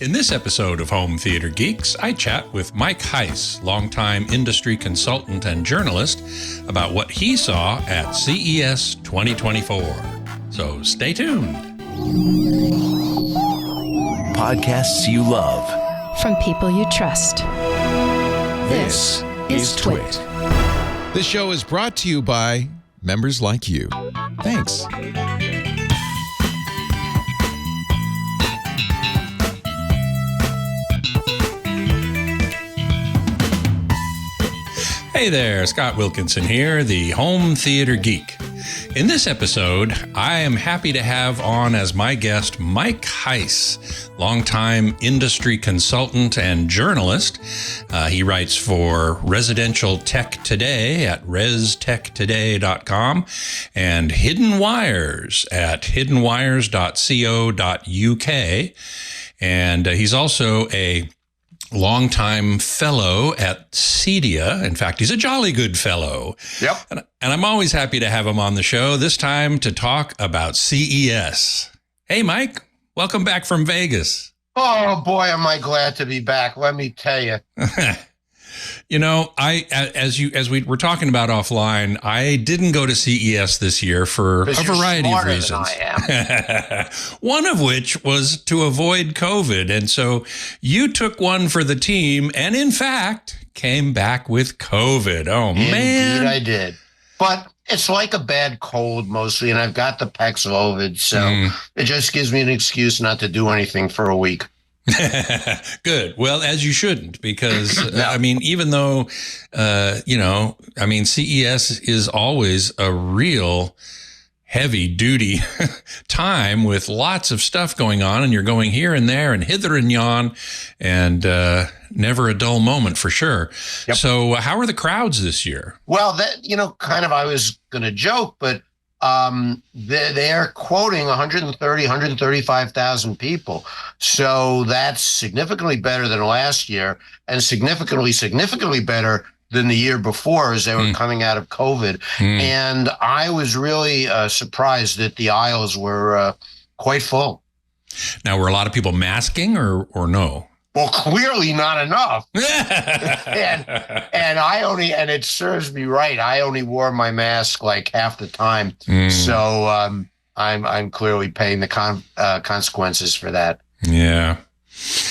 In this episode of Home Theater Geeks, I chat with Mike Heiss, longtime industry consultant and journalist, about what he saw at CES 2024. So stay tuned. Podcasts you love. From people you trust. This is TWiT. This show is brought to you by members like you. Thanks. Hey there, Scott Wilkinson here, the Home Theater Geek. In this episode, I am happy to have on as my guest Mike Heiss, longtime industry consultant and journalist. He writes for Residential Tech Today at restechtoday.com and Hidden Wires at hiddenwires.co.uk. And he's also a longtime fellow at CEDIA. In fact, he's a jolly good fellow. Yep. And I'm always happy to have him on the show, this time to talk about CES. Hey, Mike, welcome back from Vegas. Oh, boy, am I glad to be back. Let me tell you. You know, as we were talking about offline, I didn't go to CES this year for a variety of reasons. I am. One of which was to avoid COVID. And so you took one for the team and, in fact, came back with COVID. Oh, man. Indeed, I did. But it's like a bad cold mostly, and I've got the Paxlovid, so it just gives me an excuse not to do anything for a week. Good. Well, as you shouldn't, because No. I mean, even though, CES is always a real heavy duty time with lots of stuff going on, and you're going here and there and hither and yon, and never a dull moment for sure. Yep. So how are the crowds this year? Well, that, I was going to joke, but they're quoting 135,000 people. So that's significantly better than last year and significantly better than the year before as they were coming out of COVID. And I was really surprised that the aisles were quite full. Now, were a lot of people masking or no? Well, clearly not enough. and it serves me right. I only wore my mask like half the time. So I'm clearly paying the consequences for that. Yeah.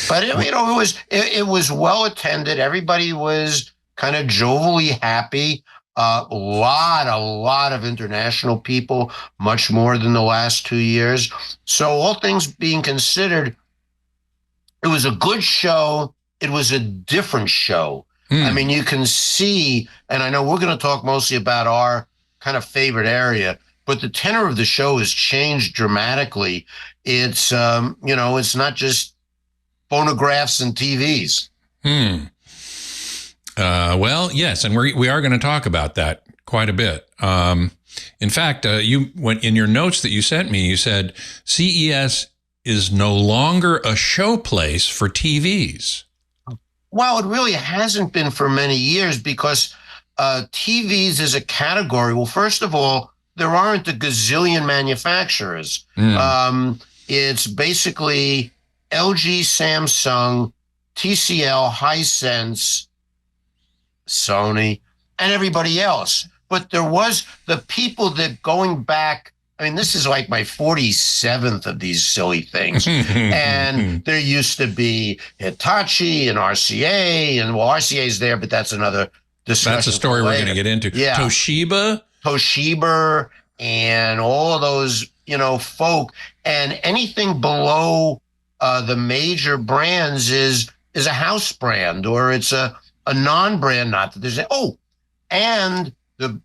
But it was well attended. Everybody was kind of jovially happy. A lot of international people, much more than the last 2 years. So all things being considered, it was a good show. It was a different show. I mean, you can see, and I know we're going to talk mostly about our kind of favorite area, but the tenor of the show has changed dramatically. It's, it's not just phonographs and TVs. Well, yes, and we are going to talk about that quite a bit. In fact, in your notes that you sent me, you said CES is no longer a showplace for TVs. Well, it really hasn't been for many years because TVs as a category, well, first of all, there aren't a gazillion manufacturers. It's basically LG, Samsung, TCL, Hisense, Sony, and everybody else. But there was the people that going back, I mean, this is like my 47th of these silly things. And there used to be Hitachi and RCA, and well, RCA is there, but that's another discussion. That's a story we're going to get into. Yeah. Toshiba, and all of those, folk, and anything below the major brands is a house brand or it's a non-brand. Not that there's and the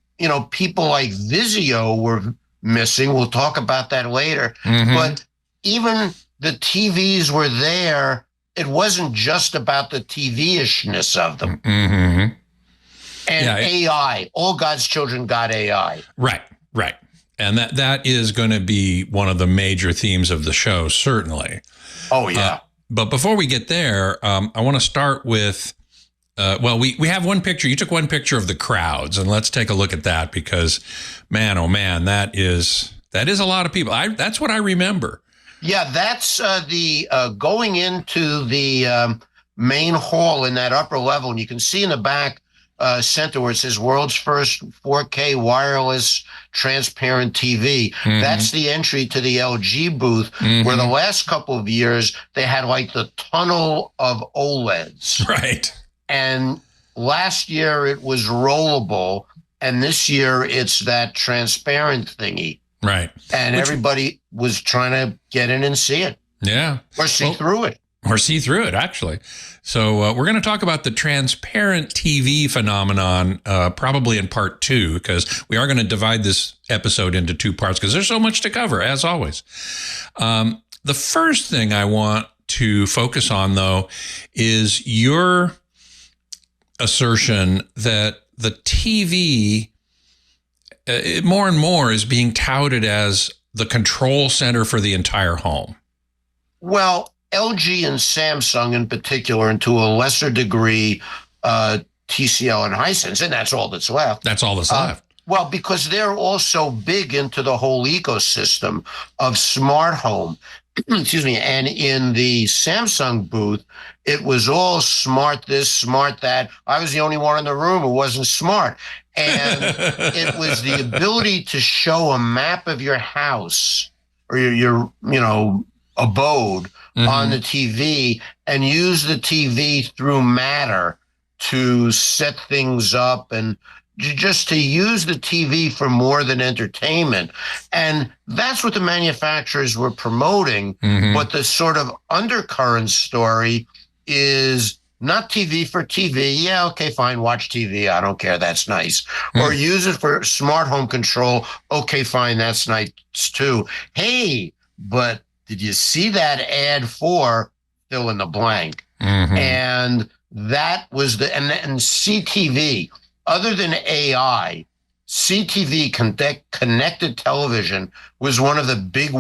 people like Vizio were missing. We'll talk about that later. But even the TVs were there. It wasn't just about the TV-ishness of them. And AI, all God's children got AI. Right. And that is going to be one of the major themes of the show, certainly. Oh, yeah. But before we get there, I want to start with, we have one picture. You took one picture of the crowds, and let's take a look at that because, man, oh, man, that is a lot of people. That's what I remember. Yeah, that's the going into the main hall in that upper level, and you can see in the back center where it says world's first 4K wireless transparent TV. Mm-hmm. That's the entry to the LG booth, Mm-hmm. where the last couple of years they had like the tunnel of OLEDs. Right. And last year it was rollable, and this year it's that transparent thingy. Right. And everybody was trying to get in and see it. Yeah. Or see through it. Or see through it, actually. So we're going to talk about the transparent TV phenomenon probably in part 2, because we are going to divide this episode into 2 parts because there's so much to cover, as always. The first thing I want to focus on, though, is your assertion that the TV more and more is being touted as the control center for the entire home. Well, LG and Samsung in particular, and to a lesser degree, TCL and Hisense, and that's all that's left. That's all that's left. Well, because they're also big into the whole ecosystem of smart home. Excuse me. And in the Samsung booth, it was all smart this, smart that. I was the only one in the room who wasn't smart. And it was the ability to show a map of your house or your abode on the TV, and use the TV through Matter to set things up and just to use the TV for more than entertainment. And that's what the manufacturers were promoting. But the sort of undercurrent story is not TV for TV. Yeah, okay, fine, watch TV. I don't care. That's nice. Or use it for smart home control. Okay, fine, that's nice too. Hey, but did you see that ad for fill in the blank? And that was and CTV. Other than AI, CTV, connected television, was one of the big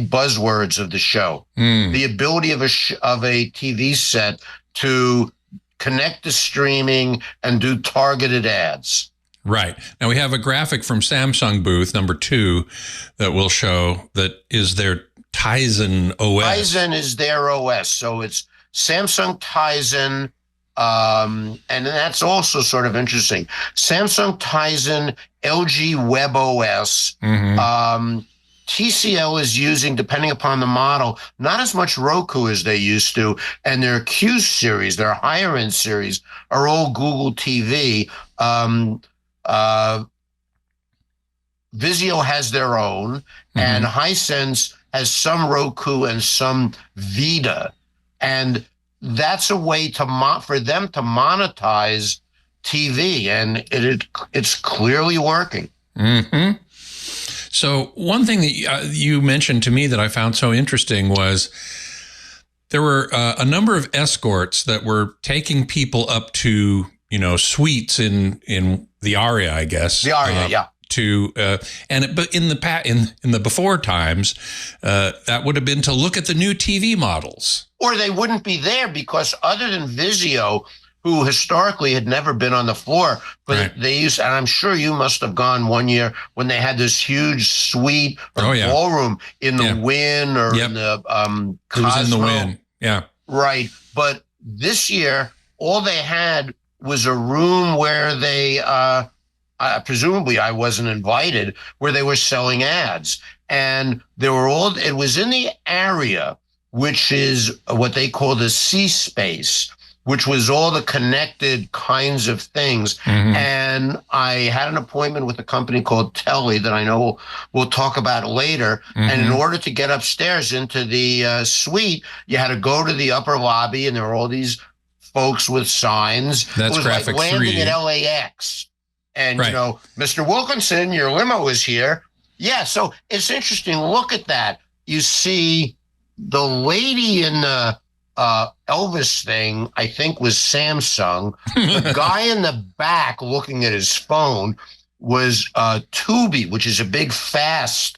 buzzwords of the show. The ability of a TV set to connect to streaming and do targeted ads. Right. Now we have a graphic from Samsung booth number 2 that will show that is their Tizen OS. Tizen is their OS. So it's Samsung Tizen. And that's also sort of interesting. Samsung Tizen, LG WebOS. TCL is using, depending upon the model, not as much Roku as they used to. And their Q series, their higher end series, are all Google TV. Vizio has their own, and Hisense has some Roku and some Vita. And that's a way for them to monetize TV, and it's clearly working. So one thing that you mentioned to me that I found so interesting was there were a number of escorts that were taking people up to, suites in the Aria, I guess. The Aria, yeah. But in the before times, that would have been to look at the new TV models. Or they wouldn't be there because other than Vizio, who historically had never been on the floor, but they used, and I'm sure you must have gone one year when they had this huge suite or ballroom in the Wynn or in the Cosmo. It was in the Wynn, yeah. Right. But this year, all they had was a room where they, presumably I wasn't invited, where they were selling ads. And it was in the area, which is what they call the C space, which was all the connected kinds of things. And I had an appointment with a company called Telly that I know we'll talk about later. And in order to get upstairs into the suite, you had to go to the upper lobby, and there were all these folks with signs. That's it was graphic like landing 3D. at LAX. And, Mr. Wilkinson, your limo is here. Yeah, so it's interesting. Look at that. You see the lady in the Elvis thing, I think, was Samsung. The guy in the back looking at his phone was Tubi, which is a big fast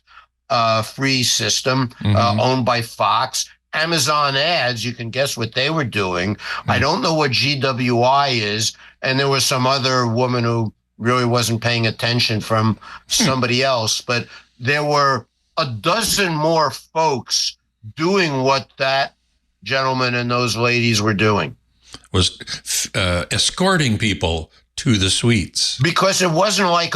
free system owned by Fox. Amazon Ads, you can guess what they were doing. I don't know what GWI is. And there was some other woman who really wasn't paying attention from somebody else. But there were a dozen more folks doing what that gentleman and those ladies were doing. Was escorting people to the suites. Because it wasn't like,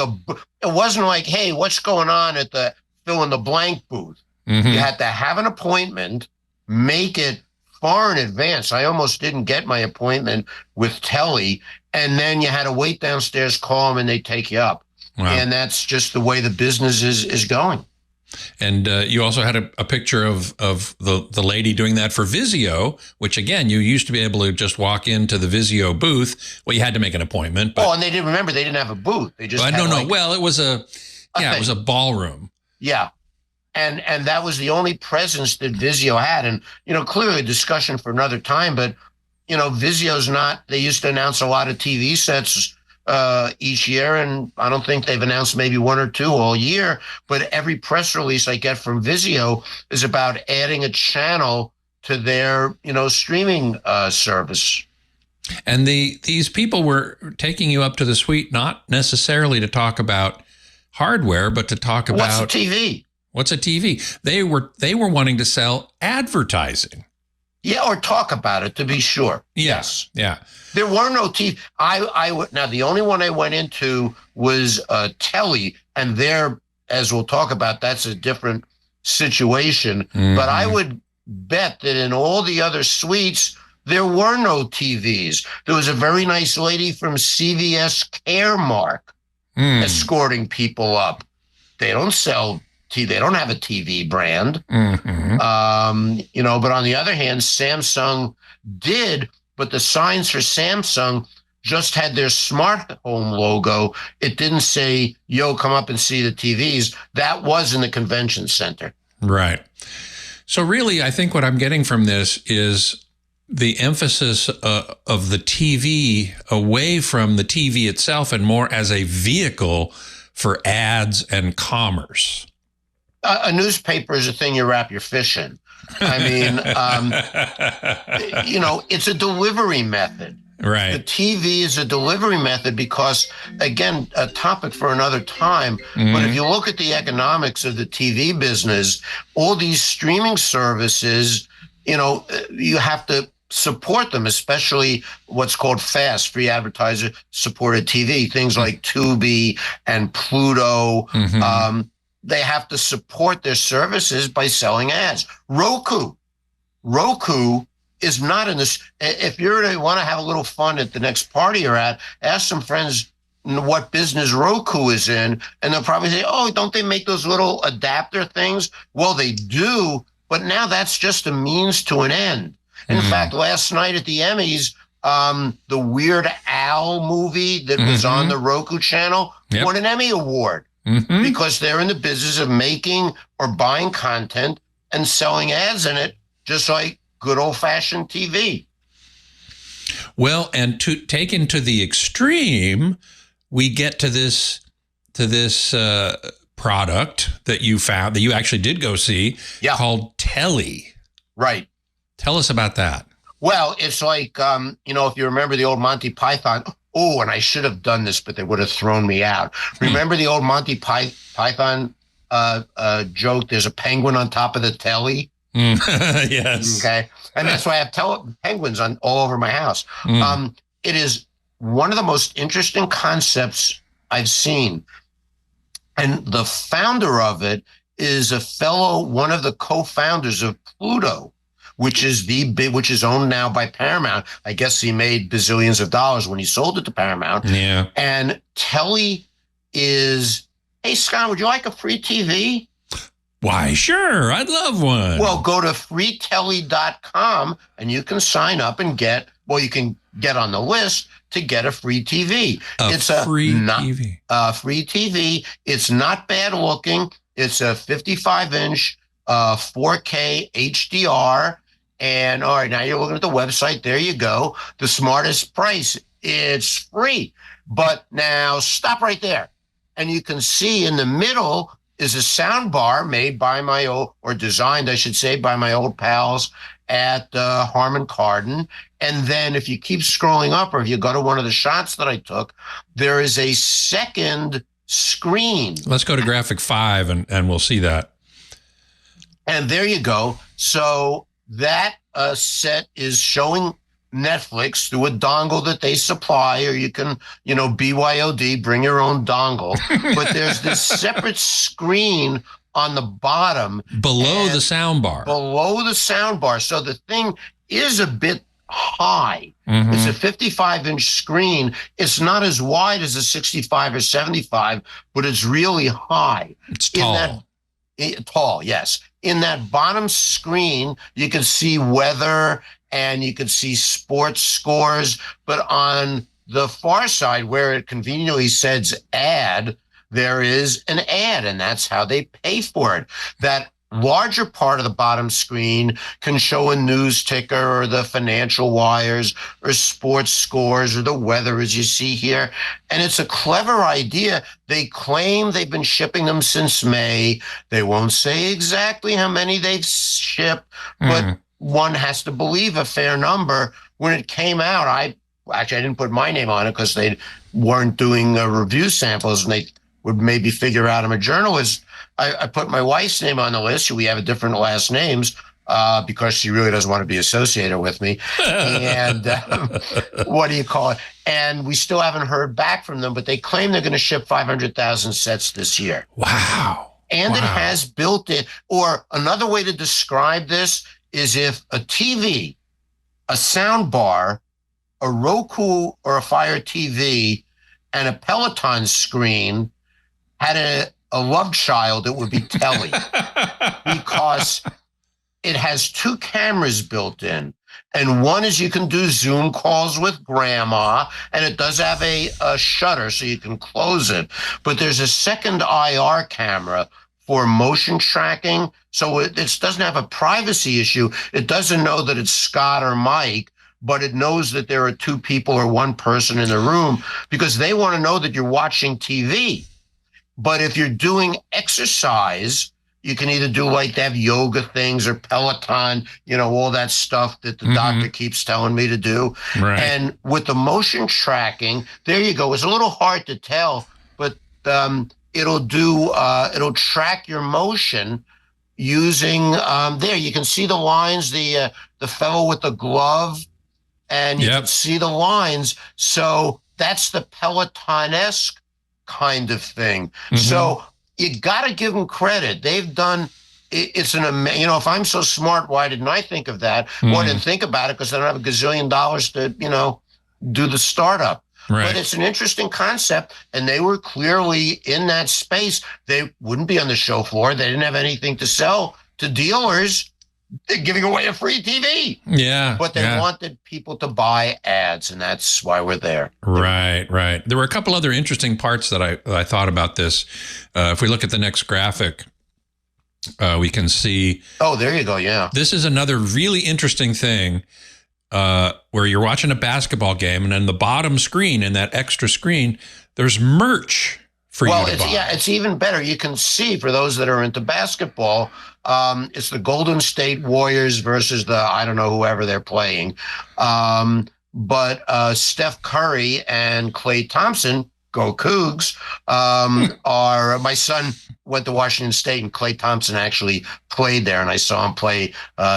hey, what's going on at the fill in the blank booth? Mm-hmm. You had to have an appointment, make it far in advance. I almost didn't get my appointment with Telly, and then you had to wait downstairs, call them, and they take you up. Wow. And that's just the way the business is going. And you also had a picture of the lady doing that for Vizio, which, again, you used to be able to just walk into the Vizio booth. Well, you had to make an appointment. But, and they didn't have a booth. They just Well, it was it was a ballroom. Yeah. And that was the only presence that Vizio had. And, clearly a discussion for another time, but, Vizio's they used to announce a lot of TV sets each year, and I don't think they've announced maybe one or two all year, but every press release I get from Vizio is about adding a channel to their, streaming service. And these people were taking you up to the suite, not necessarily to talk about hardware, but to talk about what's a TV. What's a TV? They were wanting to sell advertising. Yeah, or talk about it, to be sure. Yes. Yeah. There were no TV. Now the only one I went into was Telly, and there, as we'll talk about, that's a different situation. Mm-hmm. But I would bet that in all the other suites, there were no TVs. There was a very nice lady from CVS Caremark escorting people up. They don't sell TV. They don't have a TV brand. Mm-hmm. But on the other hand, Samsung did, but the signs for Samsung just had their smart home logo. It didn't say, yo, come up and see the TVs. That was in the convention center. Right. So really, I think what I'm getting from this is the emphasis of the TV away from the TV itself and more as a vehicle for ads and commerce. A newspaper is a thing you wrap your fish in. I mean, it's a delivery method. Right. The TV is a delivery method because, again, a topic for another time. Mm-hmm. But if you look at the economics of the TV business, all these streaming services, you have to support them, especially what's called FAST, free advertiser supported TV, things like Tubi and Pluto. Mm-hmm. They have to support their services by selling ads. Roku is not in this. If you want to have a little fun at the next party you're at, ask some friends what business Roku is in, and they'll probably say, oh, don't they make those little adapter things? Well, they do, but now that's just a means to an end. In fact, last night at the Emmys, the Weird Al movie that was on the Roku channel won an Emmy Award. Mm-hmm. Because they're in the business of making or buying content and selling ads in it, just like good old-fashioned TV. Well, and taken to the extreme, we get to this product that you found, that you actually did go see, called Telly. Right. Tell us about that. Well, it's like, if you remember the old Monty Python. Oh, and I should have done this, but they would have thrown me out. Remember the old Monty Python joke? There's a penguin on top of the telly. Yes. Okay. And that's why I have penguins all over my house. It is one of the most interesting concepts I've seen. And the founder of it is one of the co-founders of Pluto, which is owned now by Paramount. I guess he made bazillions of dollars when he sold it to Paramount. Yeah. And Telly is, hey, Scott, would you like a free TV? Why, sure. I'd love one. Well, go to freetelly.com and you can sign up and you can get on the list to get a free TV. It's a free TV. Free TV. It's not bad looking. It's a 55-inch 4K HDR. And all right, now you're looking at the website. There you go. The smartest price. It's free. But now stop right there. And you can see in the middle is a sound bar made by designed, I should say, by my old pals at Harman Kardon. And then if you keep scrolling up, or if you go to one of the shots that I took, there is a second screen. Let's go to graphic 5 and we'll see that. And there you go. So that set is showing Netflix through a dongle that they supply, or you can, BYOD, bring your own dongle. But there's this separate screen on the bottom. Below the sound bar. Below the sound bar. So the thing is a bit high. Mm-hmm. It's a 55-inch screen. It's not as wide as a 65 or 75, but it's really high. It's tall. Tall, yes. In that bottom screen, you can see weather and you can see sports scores. But on the far side, where it conveniently says ad, there is an ad, and that's how they pay for it. That larger part of the bottom screen can show a news ticker or the financial wires or sports scores or the weather, as you see here. And it's a clever idea. They claim they've been shipping them since May. They won't say exactly how many they've shipped, but one has to believe a fair number. When it came out, I didn't put my name on it because they weren't doing review samples, and they would maybe figure out I'm a journalist. I put my wife's name on the list. We have different last names because she really doesn't want to be associated with me. And what do you call it? And we still haven't heard back from them, but they claim they're going to ship 500,000 sets this year. Wow. And it has built in, or another way to describe this is if a TV, a sound bar, a Roku or a Fire TV, and a Peloton screen had a love child, it would be Telly, because it has two cameras built in. And one is you can do Zoom calls with grandma, and it does have a shutter so you can close it. But there's a second IR camera for motion tracking. So it doesn't have a privacy issue. It doesn't know that it's Scott or Mike, but it knows that there are two people or one person in the room because they want to know that you're watching TV. But if you're doing exercise, you can either do like they have yoga things or Peloton, all that stuff that the doctor keeps telling me to do. Right. And with the motion tracking, there you go. It's a little hard to tell, but it'll track your motion using there. You can see the lines, the fellow with the glove, and you can see the lines. So that's the Peloton-esque kind of thing. So you got to give them credit. They've done, it's an amazing, if I'm so smart, why didn't I think of that? Well, I didn't think about it because I don't have a gazillion dollars to, do the startup. Right. But it's an interesting concept, and they were clearly in that space. They wouldn't be on the show floor. They didn't have anything to sell to dealers. They're giving away a free TV. Yeah. But they wanted people to buy ads, and that's why we're there. Right. There were a couple other interesting parts that I thought about this. If we look at the next graphic, we can see. Oh, there you go. Yeah. This is another really interesting thing where you're watching a basketball game, and on the bottom screen, in that extra screen, there's merch for you to buy. Yeah, it's even better. You can see, for those that are into basketball, it's the Golden State Warriors versus whoever they're playing. But Steph Curry and Klay Thompson, go Cougs, are, my son went to Washington State, and Klay Thompson actually played there, and I saw him play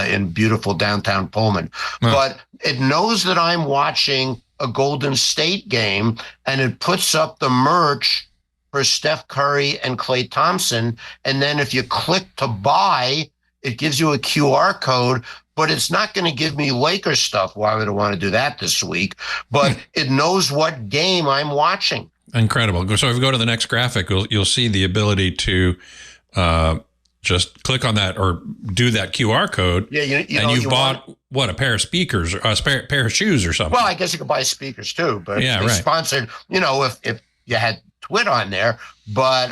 in beautiful downtown Pullman. But it knows that I'm watching a Golden State game, and it puts up the merch for Steph Curry and Klay Thompson. And then if you click to buy, it gives you a QR code, but it's not going to give me Lakers stuff. Why would I want to do that this week? But it knows what game I'm watching. Incredible. So if we go to the next graphic, you'll see the ability to just click on that or do that QR code. Yeah, you bought a pair of speakers, or a pair of shoes or something. Well, I guess you could buy speakers too, but they sponsored, if you had TWiT on there, but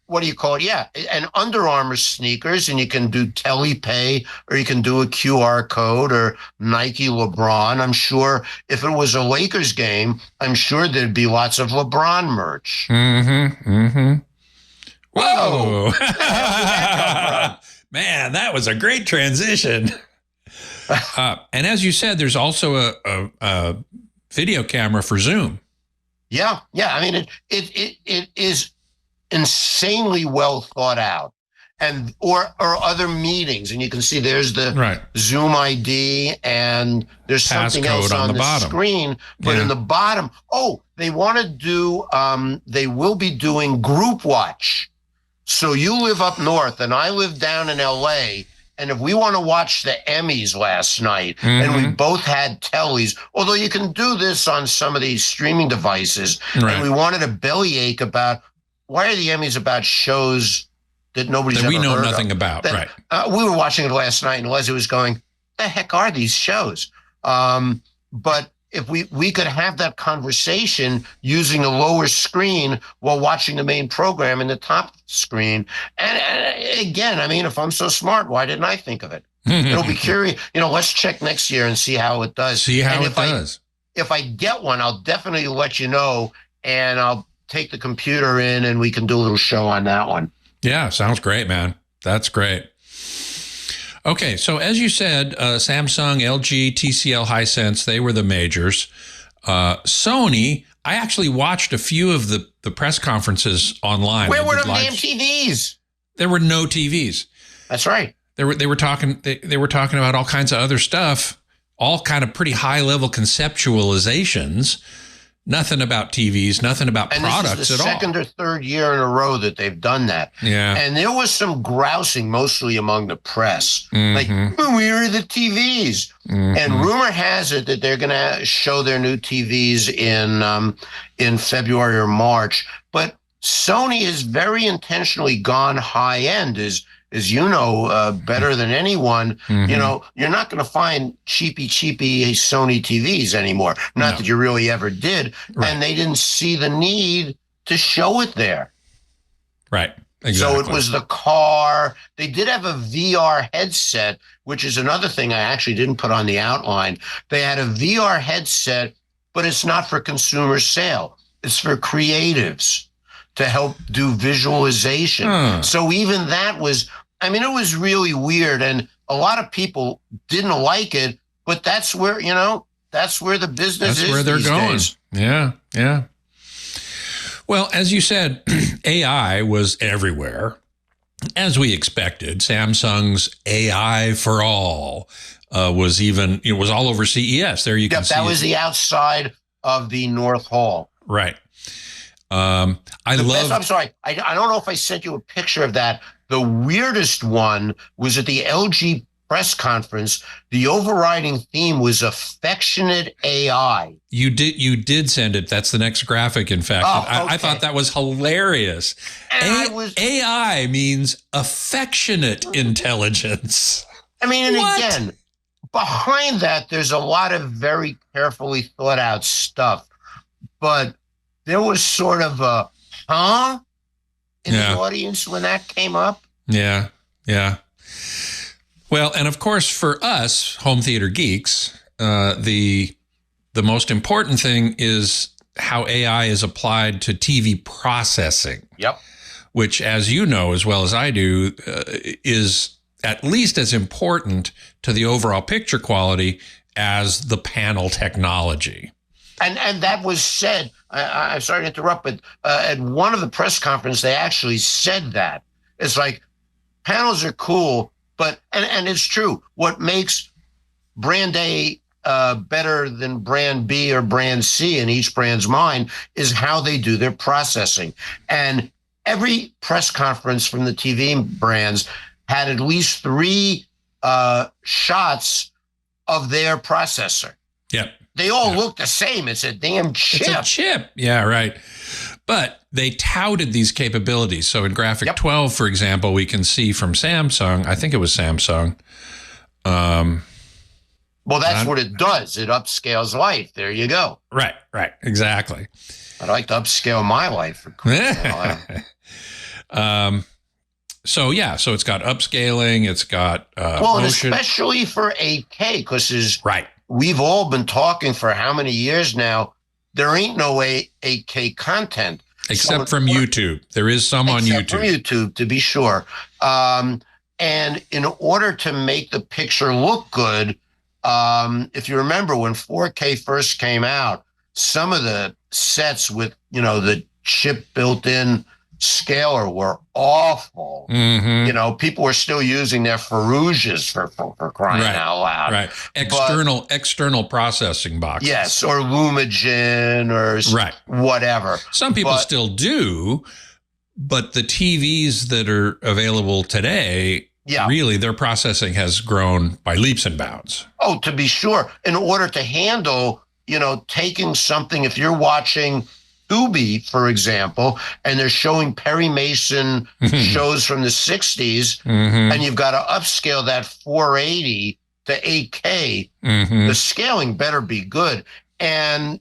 what do you call it? Yeah, and Under Armour sneakers, and you can do TelePay, or you can do a QR code, or Nike LeBron. I'm sure if it was a Lakers game, I'm sure there'd be lots of LeBron merch. Whoa! Man, that was a great transition. And as you said, there's also a video camera for Zoom. Yeah. I mean, it is insanely well thought out. and or other meetings, and you can see there's the Zoom ID, and there's something else on the screen. But in the bottom, they want to do. They will be doing group watch. So you live up north, and I live down in LA. And if we want to watch the Emmys last night, and we both had tellies, although you can do this on some of these streaming devices, and we wanted a bellyache about why are the Emmys about shows that nobody's ever heard of? We know nothing about, right? We were watching it last night, and Leslie was going, "The heck are these shows?" But if we could have that conversation using the lower screen while watching the main program in the top screen. And again, I mean, if I'm so smart, why didn't I think of it? It'll be curious. Let's check next year and see how it does. If I get one, I'll definitely let you know, and I'll take the computer in and we can do a little show on that one. Yeah, sounds great, man. That's great. Okay, so as you said, Samsung, LG, TCL, Hisense, they were the majors. Sony, I actually watched a few of the press conferences online. Where were the damn TVs? There were no TVs. That's right. They were talking about all kinds of other stuff, all kind of pretty high level conceptualizations. Nothing about TVs, nothing about products at all. This is the second or third year in a row that they've done that. Yeah. And there was some grousing, mostly among the press. Like, where are the TVs? And rumor has it that they're going to show their new TVs in February or March. But Sony has very intentionally gone high end, as you know, better than anyone. You're not going to find cheapy Sony TVs anymore. Not that you really ever did. Right. And they didn't see the need to show it there. Right. Exactly. So it was the car. They did have a VR headset, which is another thing I actually didn't put on the outline. They had a VR headset, but it's not for consumer sale. It's for creatives to help do visualization. So even that was, it was really weird, and a lot of people didn't like it, but that's where, that's where the business is. That's where they're going. Days. Yeah. Well, as you said, AI was everywhere, as we expected. Samsung's AI for All was all over CES. There you can see. That was the outside of the North Hall. Right. I'm sorry. I don't know if I sent you a picture of that. The weirdest one was at the LG press conference. The overriding theme was affectionate AI. You did send it. That's the next graphic, in fact. I thought that was hilarious. AI means affectionate intelligence. Again, behind that, there's a lot of very carefully thought out stuff. But there was sort of a in the audience when that came up. Yeah. Well, and of course, for us, home theater geeks, the most important thing is how AI is applied to TV processing. Yep. Which, as you know as well as I do, is at least as important to the overall picture quality as the panel technology. And that was said, I'm sorry to interrupt, but at one of the press conferences, they actually said that. It's like, panels are cool, but, and it's true, what makes brand A better than brand B or brand C in each brand's mind is how they do their processing. And every press conference from the TV brands had at least 3 shots of their processor. Yep. They all look the same. It's a damn chip. It's a chip. Yeah, right. But they touted these capabilities. So in graphic 12, for example, we can see from Samsung, I think it was Samsung. Well, that's what it does. It upscales life. There you go. Right. Exactly. I'd like to upscale my life. For So it's got upscaling. It's got and especially for 8K, because right. We've all been talking for how many years now? There ain't no 8K content. Except from YouTube. There is some on YouTube. Except from YouTube, to be sure. And in order to make the picture look good, if you remember when 4K first came out, some of the sets with, the chip built in scaler were awful. Mm-hmm. You know, people were still using their Ferruges for crying out loud. Right. External processing boxes. Yes, or Lumagen or whatever. Some people still do, but the TVs that are available today, really their processing has grown by leaps and bounds. Oh, to be sure. In order to handle, you know, taking something, if you're watching Tubi, for example, and they're showing Perry Mason shows from the 60s, and you've got to upscale that 480 to 8K, the scaling better be good. And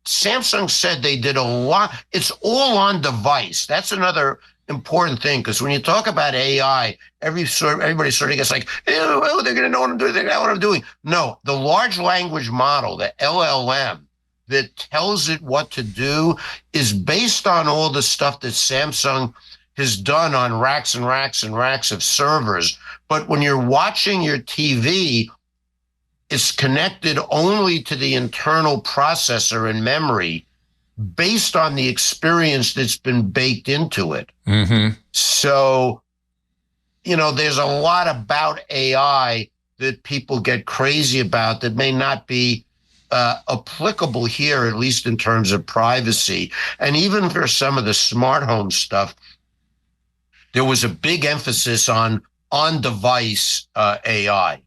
Samsung said they did a lot. It's all on device. That's another important thing, because when you talk about AI, everybody sort of gets like, oh, they're going to know what I'm doing. They're going to know what I'm doing. No, the large language model, the LLM, that tells it what to do is based on all the stuff that Samsung has done on racks and racks and racks of servers. But when you're watching your TV, it's connected only to the internal processor and memory based on the experience that's been baked into it. So, you know, there's a lot about AI that people get crazy about that may not be applicable here, at least in terms of privacy. And even for some of the smart home stuff, there was a big emphasis on on-device AI.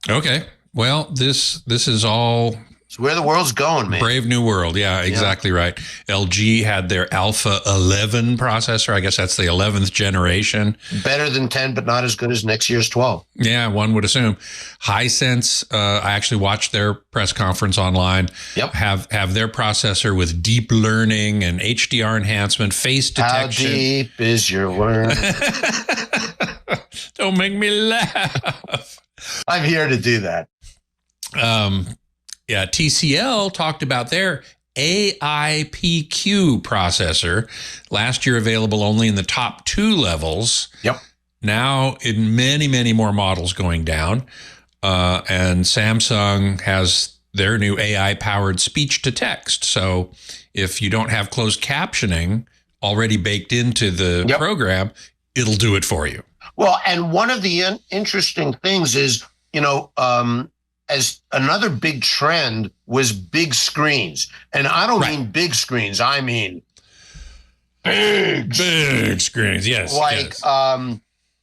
Okay. Well, this is all... It's where the world's going, man. Brave new world. Yeah, exactly right. LG had their Alpha 11 processor. I guess that's the 11th generation. Better than 10, but not as good as next year's 12. Yeah, one would assume. Hisense, I actually watched their press conference online. Yep. Have their processor with deep learning and HDR enhancement, face detection. How deep is your learning? Don't make me laugh. I'm here to do that. Yeah, TCL talked about their AIPQ processor. Last year available only in the top 2 levels. Yep. Now in many, many more models going down. And Samsung has their new AI-powered speech to text. So if you don't have closed captioning already baked into the program, it'll do it for you. Well, and one of the interesting things is, you know, as another big trend was big screens. And I don't mean big screens. I mean big screens. Yes. Like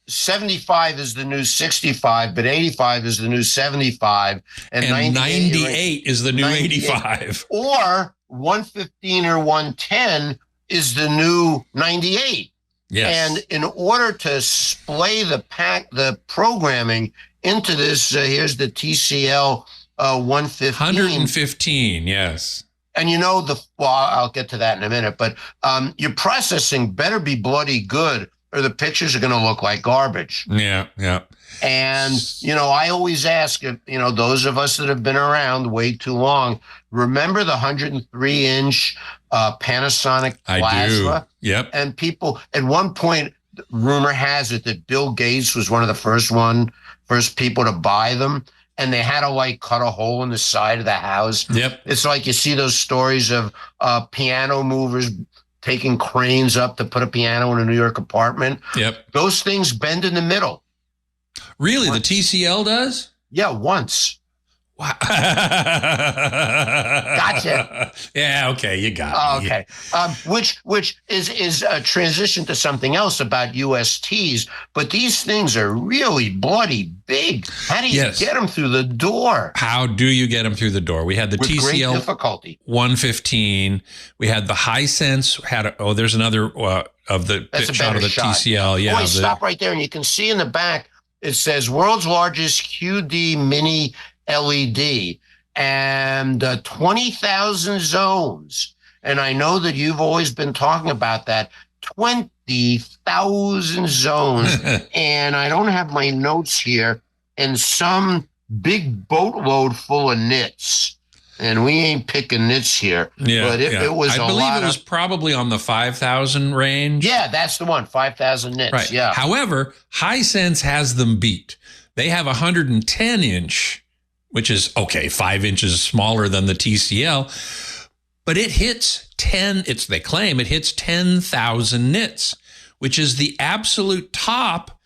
75 is the new 65, but 85 is the new 75. And 98 is the new 85. Or 115 or 110 is the new 98. Yes. And in order to splay the programming into this, here's the TCL 115. 115, yes. And you know, I'll get to that in a minute, but your processing better be bloody good or the pictures are going to look like garbage. Yeah. And, you know, I always ask, if, you know, those of us that have been around way too long, remember the 103-inch Panasonic plasma? I do. Yep. And people, at one point, rumor has it that Bill Gates was one of the first people to buy them. And they had to like cut a hole in the side of the house. Yep. It's like you see those stories of piano movers taking cranes up to put a piano in a New York apartment. Yep. Those things bend in the middle. Really? Once. The TCL does? Yeah, once. Wow. Gotcha. Yeah, okay, you got me. Okay. Which is a transition to something else about USTs, but these things are really bloody big. How do you get them through the door? How do you get them through the door? We had the With TCL great difficulty. 115. We had the Hisense. There's another of the shot of the TCL. Yeah. Boy, stop right there, and you can see in the back it says world's largest QD mini LED and 20,000 zones. And I know that you've always been talking about that. 20,000 zones. And I don't have my notes here. And some big boatload full of nits. And we ain't picking nits here. Yeah, but it was I believe it was probably on the 5,000 range. Yeah, that's the one. 5,000 nits. Right. Yeah. However, Hisense has them beat. They have 110-inch, which is, 5 inches smaller than the TCL. but it hits they claim it hits 10,000 nits, which is the absolute top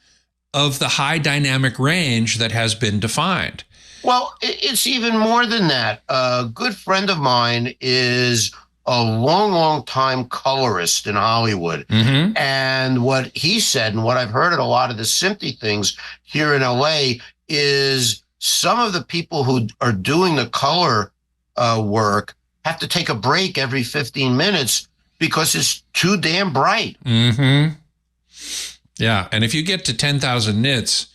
of the high dynamic range that has been defined. Well, it's even more than that. A good friend of mine is a long time colorist in Hollywood. Mm-hmm. And what he said, and what I've heard at a lot of the SMPTE things here in LA, is some of the people who are doing the color work have to take a break every 15 minutes because it's too damn bright. Mm-hmm. Yeah. And if you get to 10,000 nits,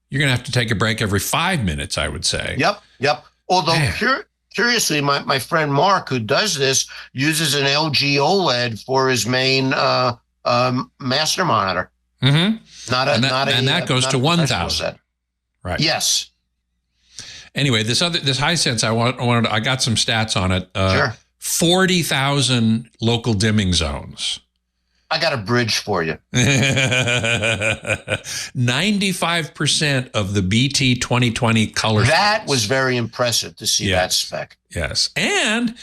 you're going to have to take a break every 5 minutes, I would say. Yep. Although, curiously, my friend Mark, who does this, uses an LG OLED for his main master monitor. Mm-hmm. And that goes to 1,000. Right. Yes. Anyway, this Hisense, I got some stats on it. Sure. 40,000 local dimming zones. I got a bridge for you. 95% of the BT 2020 color. That was very impressive to see that spec. Yes. And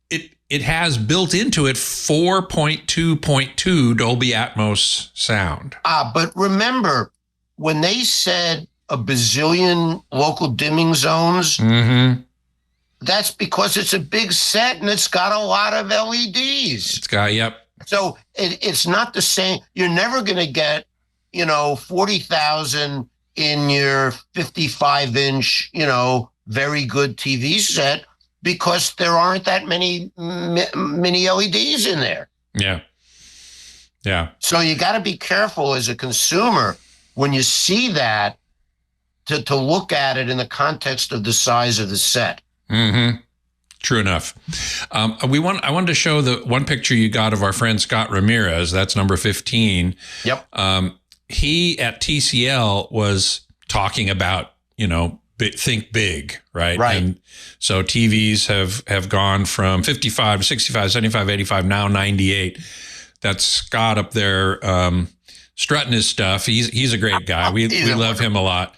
it has built into it 4.2.2 Dolby Atmos sound. But remember, when they said a bazillion local dimming zones, mm-hmm. that's because it's a big set and it's got a lot of LEDs. It's got, yep. So it's not the same. You're never going to get, 40,000 in your 55-inch, very good TV set because there aren't that many mini LEDs in there. Yeah. Yeah. So you got to be careful as a consumer when you see that to look at it in the context of the size of the set. Mm-hmm. True enough. I wanted to show the one picture you got of our friend Scott Ramirez. That's number 15. Yep. He at TCL was talking about, think big, right? Right. And so TVs have gone from 55, 65, 75, 85, now 98. That's Scott up there strutting his stuff. He's a great guy. We love him a lot.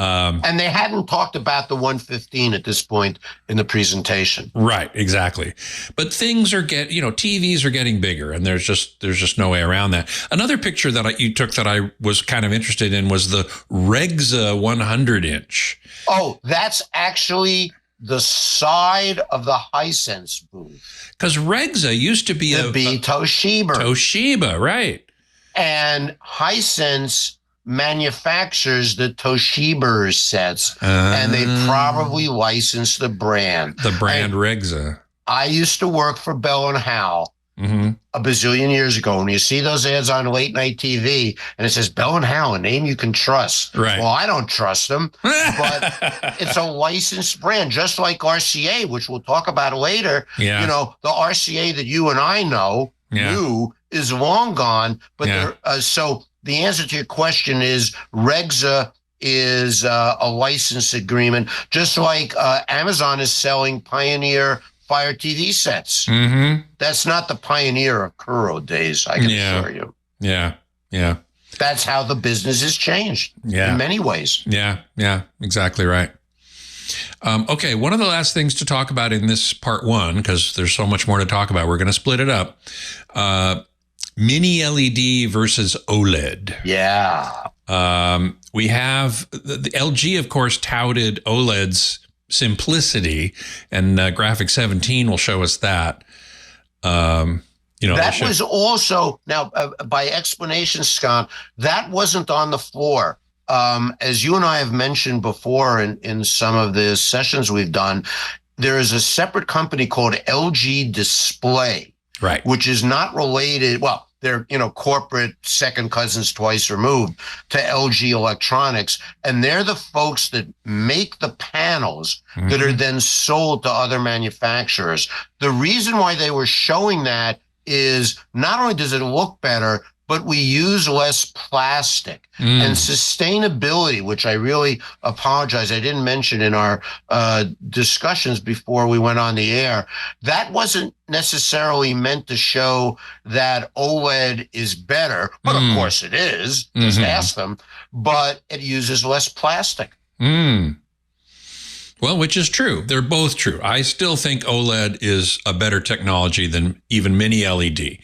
And they hadn't talked about the 115 at this point in the presentation. Right, exactly. But things are TVs are getting bigger, and there's just no way around that. Another picture that you took that I was kind of interested in was the Regza 100-inch. Oh, that's actually the side of the Hisense booth. Because Regza used to be Toshiba. Toshiba, right. And Hisense manufactures the Toshiba sets, and they probably license the brand. The brand Regza. I used to work for Bell & Howell mm-hmm. a bazillion years ago. When you see those ads on late night TV, and it says Bell & Howell, a name you can trust. Right. Well, I don't trust them, but it's a licensed brand, just like RCA, which we'll talk about later. Yeah. The RCA that you and I knew is long gone, but so the answer to your question is Regza is a license agreement, just like Amazon is selling Pioneer Fire TV sets. Mm-hmm. That's not the Pioneer of Kuro days, I can assure you. Yeah, yeah. That's how the business has changed in many ways. Yeah, exactly right. Okay, one of the last things to talk about in this part one, because there's so much more to talk about, we're going to split it up. Mini LED versus OLED. Yeah. We have the LG, of course, touted OLED's simplicity, and Graphic 17 will show us that. That was also, now, by explanation, Scott, that wasn't on the floor. As you and I have mentioned before in some of the sessions we've done, there is a separate company called LG Display. Right. Which is not related. Well, they're, corporate second cousins twice removed to LG Electronics. And they're the folks that make the panels mm-hmm. that are then sold to other manufacturers. The reason why they were showing that is not only does it look better, but we use less plastic and sustainability, which I really apologize. I didn't mention in our discussions before we went on the air. That wasn't necessarily meant to show that OLED is better, but of course it is. Just ask them. But it uses less plastic. Well, which is true. They're both true. I still think OLED is a better technology than even mini LED.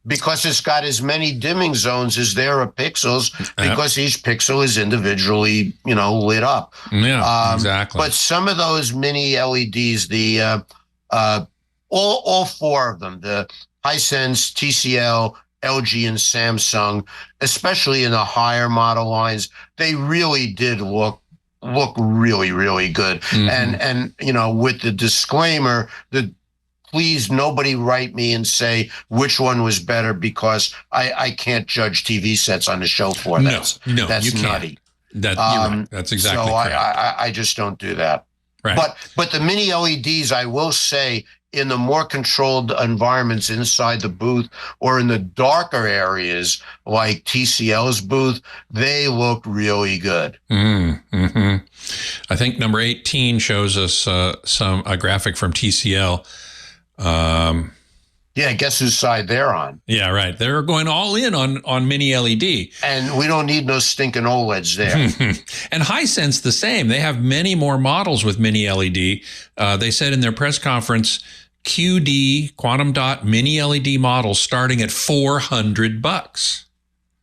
Because it's got as many dimming zones as there are pixels, because each pixel is individually, lit up. Yeah, exactly. But some of those mini LEDs, all four of them, the Hisense, TCL, LG, and Samsung, especially in the higher model lines, they really did look really, really good. And with the disclaimer that please nobody write me and say which one was better, because I can't judge TV sets on the show floor. That's you nutty. You're right. That's exactly correct. I just don't do that. Right. But the mini LEDs, I will say, in the more controlled environments inside the booth or in the darker areas like TCL's booth, they look really good. I think number 18 shows us a graphic from TCL. Guess whose side they're on? Yeah, right. They're going all in on mini LED. And we don't need no stinking OLEDs there. And Hisense the same. They have many more models with mini LED. They said in their press conference, QD quantum dot mini LED models starting at $400.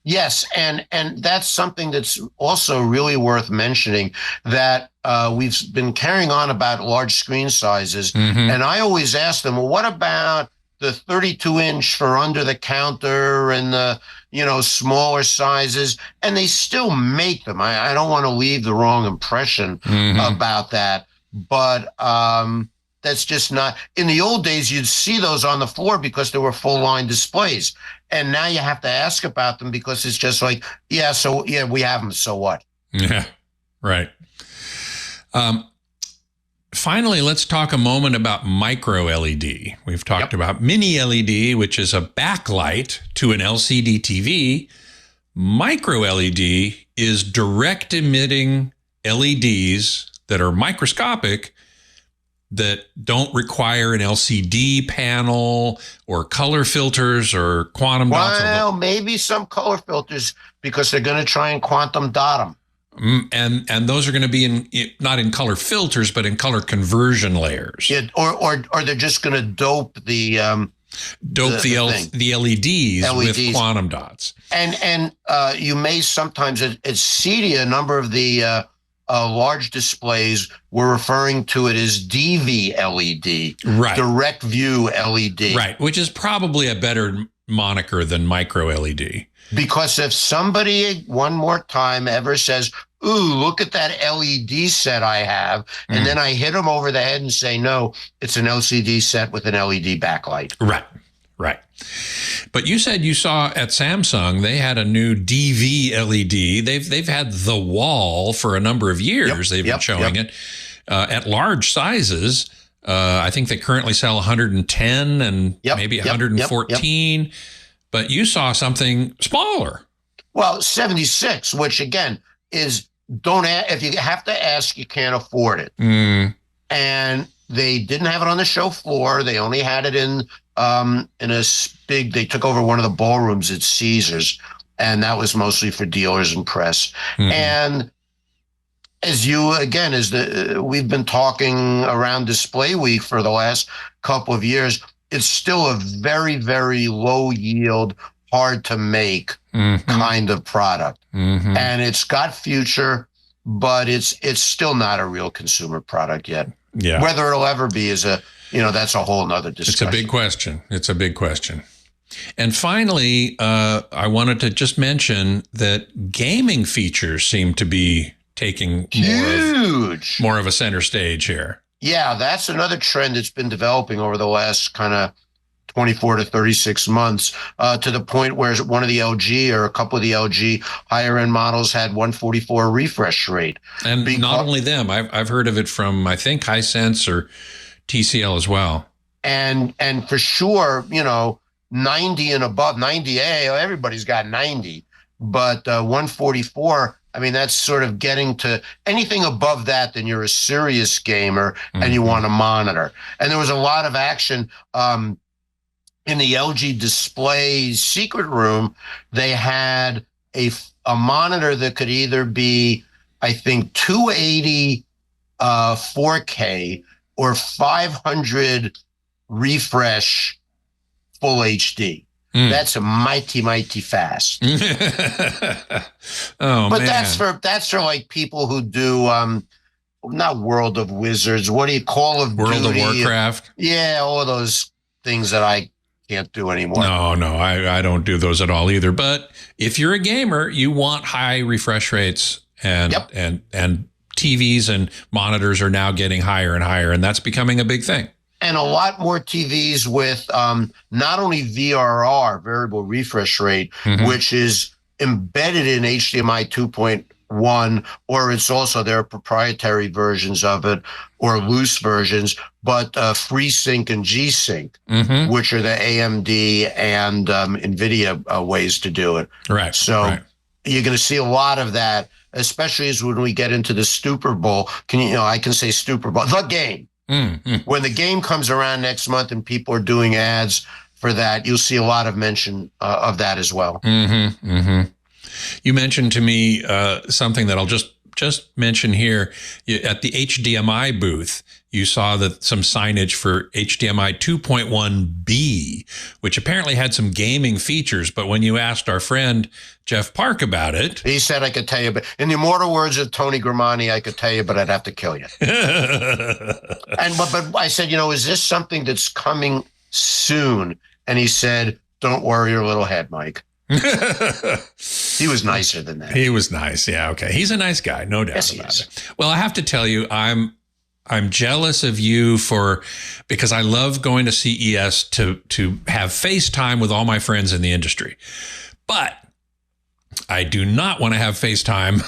Yes, and that's something that's also really worth mentioning, that we've been carrying on about large screen sizes. And I always ask them, well, what about the 32-inch for under the counter and the, smaller sizes? And they still make them. I don't want to leave the wrong impression about that. But that's just not, in the old days, you'd see those on the floor because they were full line displays. And now you have to ask about them because it's just like, we have them. So what? Yeah, right. Finally, let's talk a moment about micro LED. We've talked about mini LED, which is a backlight to an LCD TV. Micro LED is direct emitting LEDs that are microscopic, that don't require an LCD panel or color filters or quantum dots. Well, maybe some color filters, because they're going to try and quantum dot them. And those are going to be not in color filters, but in color conversion layers. Yeah, or they're just going to dope the LEDs with quantum dots. And you may sometimes at CEDIA, a number of the large displays were referring to it as DV LED, right? Direct view LED, right? Which is probably a better moniker than micro LED. Because if somebody one more time ever says, "Ooh, look at that LED set I have," and then I hit them over the head and say, "No, it's an LCD set with an LED backlight." Right. But you said you saw at Samsung, they had a new DV LED. They've had the wall for a number of years. They've been showing it at large sizes. I think they currently sell 110 and maybe 114. But you saw something smaller. Well, 76, which again is if you have to ask, you can't afford it. And they didn't have it on the show floor. They only had it in a big, they took over one of the ballrooms at Caesars, and that was mostly for dealers and press. And we've been talking around Display Week for the last couple of years, it's still a very, very low yield, hard to make kind of product. And it's got future, but it's still not a real consumer product yet. Yeah. Whether it'll ever be is that's a whole nother discussion. It's a big question. And finally, I wanted to just mention that gaming features seem to be taking more of a center stage here. Yeah, that's another trend that's been developing over the last kind of 24 to 36 months, to the point where one of the LG or a couple of the LG higher end models had 144 refresh rate. And not only them, I've heard of it from, I think, Hisense or TCL as well. And for sure, 90 and above, 90A, everybody's got 90, but 144, I mean, that's sort of getting to anything above that, then you're a serious gamer and you want a monitor. And there was a lot of action in the LG display secret room. They had a monitor that could either be, I think 280 4K or 500 refresh full HD. That's a mighty fast. Oh, but man. that's for like people who do not World of Wizards. What do you call of World Duty? of Warcraft? Yeah, all those things that I can't do anymore. No, I don't do those at all either. But if you're a gamer, you want high refresh rates, and TVs and monitors are now getting higher and higher, and that's becoming a big thing. And a lot more TVs with not only VRR, variable refresh rate, which is embedded in HDMI 2.1, or it's also their proprietary versions of it or loose versions, but FreeSync and G-Sync, which are the AMD and NVIDIA ways to do it. Right. So you're going to see a lot of that, especially as when we get into the Super Bowl. I can say Super Bowl, the game. When the game comes around next month and people are doing ads for that, you'll see a lot of mention of that as well. You mentioned to me something that I'll just mention here. At the HDMI booth, you saw that some signage for HDMI 2.1B, which apparently had some gaming features. But when you asked our friend Jeff Park about it, he said, I could tell you, but in the immortal words of Tony Grimani, I could tell you, but I'd have to kill you. But I said, is this something that's coming soon? And he said, don't worry your little head, Mike. He was nicer than that. He was nice. Yeah. Okay. He's a nice guy. No doubt about it. Well, I have to tell you, I'm jealous of you because I love going to CES to have FaceTime with all my friends in the industry, but I do not want to have FaceTime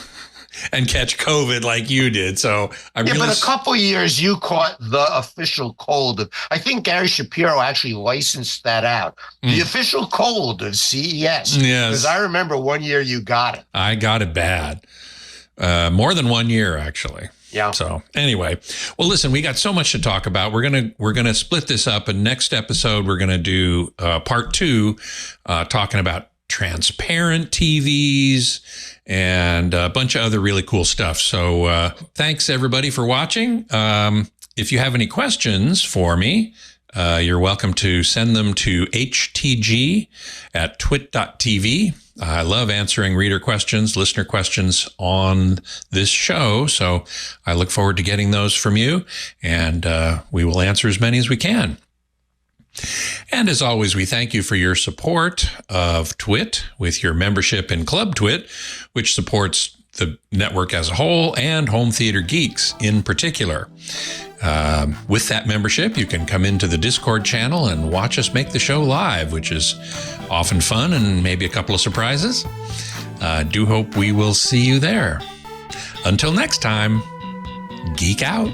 and catch COVID like you did. So but a couple years you caught the official cold. I think Gary Shapiro actually licensed that out. The official cold of CES. Yes. Because I remember one year you got it. I got it bad. More than 1 year, actually. Yeah. So anyway, well, listen, we got so much to talk about. We're gonna split this up, and next episode we're gonna do part 2, talking about transparent TVs and a bunch of other really cool stuff. So thanks everybody for watching. If you have any questions for me, you're welcome to send them to htg@twit.tv. I love answering reader questions, listener questions on this show. So I look forward to getting those from you, and we will answer as many as we can. And as always, we thank you for your support of TWiT with your membership in Club TWiT, which supports the network as a whole and Home Theater Geeks in particular. With that membership, you can come into the Discord channel and watch us make the show live, which is often fun and maybe a couple of surprises. Do hope we will see you there. Until next time, geek out.